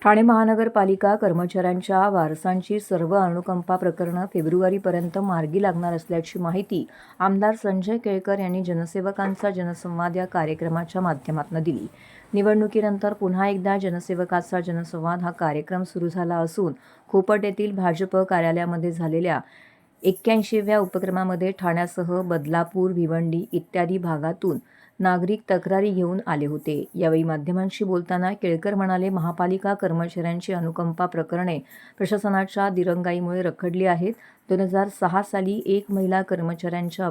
ठाणे महानगरपालिका कर्मचाऱ्यांच्या वारसांची सर्व अनुकंपा प्रकरणं फेब्रुवारीपर्यंत मार्गी लागणार असल्याची माहिती आमदार संजय केळकर यांनी जनसेवकांचा जनसंवाद या कार्यक्रमाच्या माध्यमातून दिली। निवडणुकीनंतर पुन्हा एकदा जनसेवकाचा जनसंवाद हा कार्यक्रम सुरू झाला असून खोपट येथील भाजप कार्यालयामध्ये झालेल्या 81व्या उपक्रमामध्ये ठाण्यासह बदलापूर, भिवंडी इत्यादी भागातून नागरिक तक्रारी घेऊन आले होते। यावेळी माध्यमांशी बोलताना केळकर म्हणाले, महापालिका कर्मचाऱ्यांची अनुकंपा प्रकरणे प्रशासनाच्या दिरंगाईमुळे रखडली आहेत। 2006 साली एका महिला कर्मचाऱ्याचा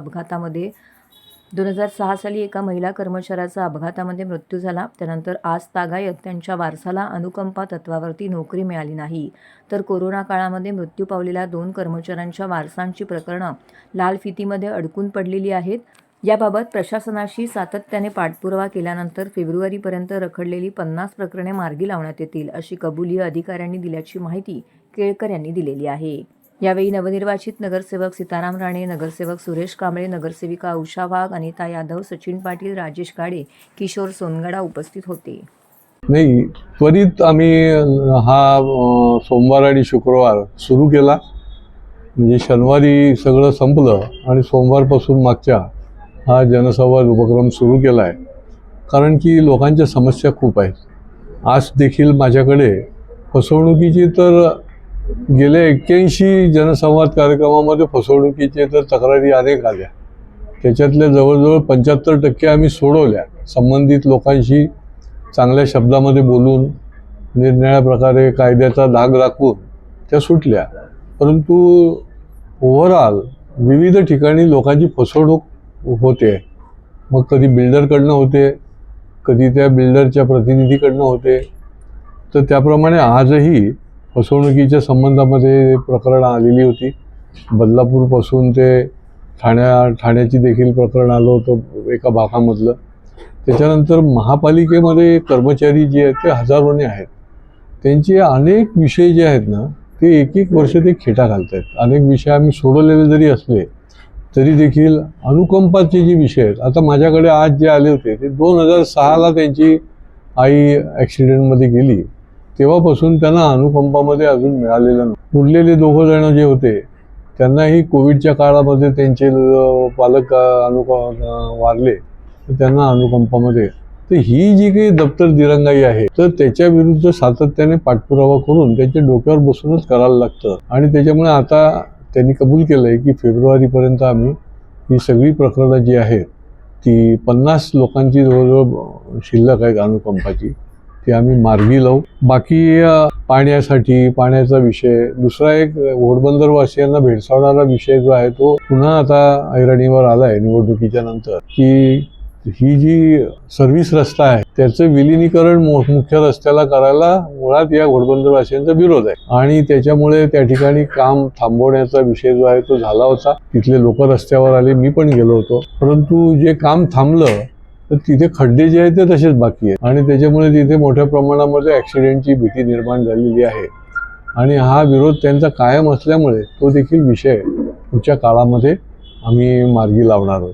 अपघातामध्ये मृत्यू झाला। त्यानंतर आज तागायत त्यांच्या वारसाला अनुकंपा तत्वावरती नोकरी मिळाली नाही, तर कोरोना काळामध्ये मृत्यू पावलेल्या 2 कर्मचाऱ्यांच्या वारसांची प्रकरणं लाल फितीमध्ये अडकून पडलेली आहेत। याबाबत प्रशासनाशी सातत्याने पाठपुरावा केल्यानंतर फेब्रुवारीपर्यंत रखडलेली 50 प्रकरणे मार्गी लावण्यात येतील, अशी कबुली अधिकाऱ्यांनी दिल्याची माहिती केळकर यांनी दिलेली आहे। यावेळी नवनिर्वाचित नगरसेवक सीताराम राणे, नगरसेवक सुरेश कांबळे, नगरसेविका उषा वाघ, अनिता यादव, सचिन पाटील, राजेश गाडे, किशोर सोनगडा उपस्थित होते। नाही, त्वरित आम्ही हा सोमवार आणि शुक्रवार सुरू केला। म्हणजे शनिवारी सगळं संपलं आणि सोमवारपासून मागच्या हा जनसंवाद उपक्रम सुरू केला आहे। कारण की लोकांच्या समस्या खूप आहेत। आज देखील माझ्याकडे फसवणुकीची तर गेल्या 81 जनसंवाद कार्यक्रमामध्ये फसवणुकीचे तर तक्रारी अनेक आल्या। त्याच्यातल्या जवळजवळ 75% आम्ही सोडवल्या। संबंधित लोकांशी चांगल्या शब्दामध्ये बोलून निरनिराळ्या प्रकारे कायद्याचा धाग राखून त्या सुटल्या। परंतु ओव्हरऑल विविध ठिकाणी लोकांची फसवणूक होते। मग कधी बिल्डरकडनं होते, कधी त्या बिल्डरच्या प्रतिनिधीकडनं होते। तर त्याप्रमाणे आजही फसवणुकीच्या संबंधामध्ये प्रकरण आलेली होती। बदलापूरपासून ते ठाण्याची देखील प्रकरण आलं होतं एका भागामधलं। त्याच्यानंतर महापालिकेमध्ये कर्मचारी जे आहेत ते हजारोने आहेत। त्यांचे अनेक विषय जे आहेत ना, ते एक वर्ष ते खेटा घालत आहेत। अनेक विषय आम्ही सोडवलेले जरी असले तरी देखील अनुकंपाचे जे विषय आहेत, आता माझ्याकडे आज जे आले होते ते 2006ला त्यांची आई ॲक्सिडेंटमध्ये गेली, तेव्हापासून त्यांना अनुकंपामध्ये अजून मिळालेलं नाही। उरलेले 2 जण जे होते त्यांनाही कोविडच्या काळामध्ये त्यांचे पालक वारले, तर त्यांना अनुकंपामध्ये। तर ही जी काही दप्तर दिरंगाई आहे, तर त्याच्या विरुद्ध सातत्याने पाठपुरावा करून त्यांच्या डोक्यावर बसूनच करायला लागतं। आणि त्याच्यामुळे आता त्यांनी कबूल केलं आहे की फेब्रुवारीपर्यंत आम्ही ही सगळी प्रकरणं जी आहेत ती 50 लोकांची जवळजवळ शिल्लक आहेत अनुकंपाची, ती आम्ही मार्गी लावू। बाकी पाण्याचा विषय, दुसरा एक घोडबंदरवासियांना भेडसावणारा विषय जो आहे तो पुन्हा आता ऐरणीवर आला आहे निवडणुकीच्या नंतर, की ही जी सर्व्हिस रस्ता आहे त्याचं विलिनीकरण मुख्य रस्त्याला करायला मुळात या घोडबंदरवासियांचा विरोध आहे। आणि त्याच्यामुळे त्या ठिकाणी काम थांबवण्याचा विषय जो आहे तो झाला होता। तिथले लोक रस्त्यावर आले, मी पण गेलो होतो। परंतु जे काम थांबलं तर तिथे खड्डे जे आहेत ते तसेच बाकी आहेत आणि त्याच्यामुळे तिथे मोठ्या प्रमाणामध्ये ॲक्सिडेंटची भीती निर्माण झालेली आहे। आणि हा विरोध त्यांचा कायम असल्यामुळे तो देखील विषय पुढच्या काळामध्ये आम्ही मार्गी लावणार आहोत।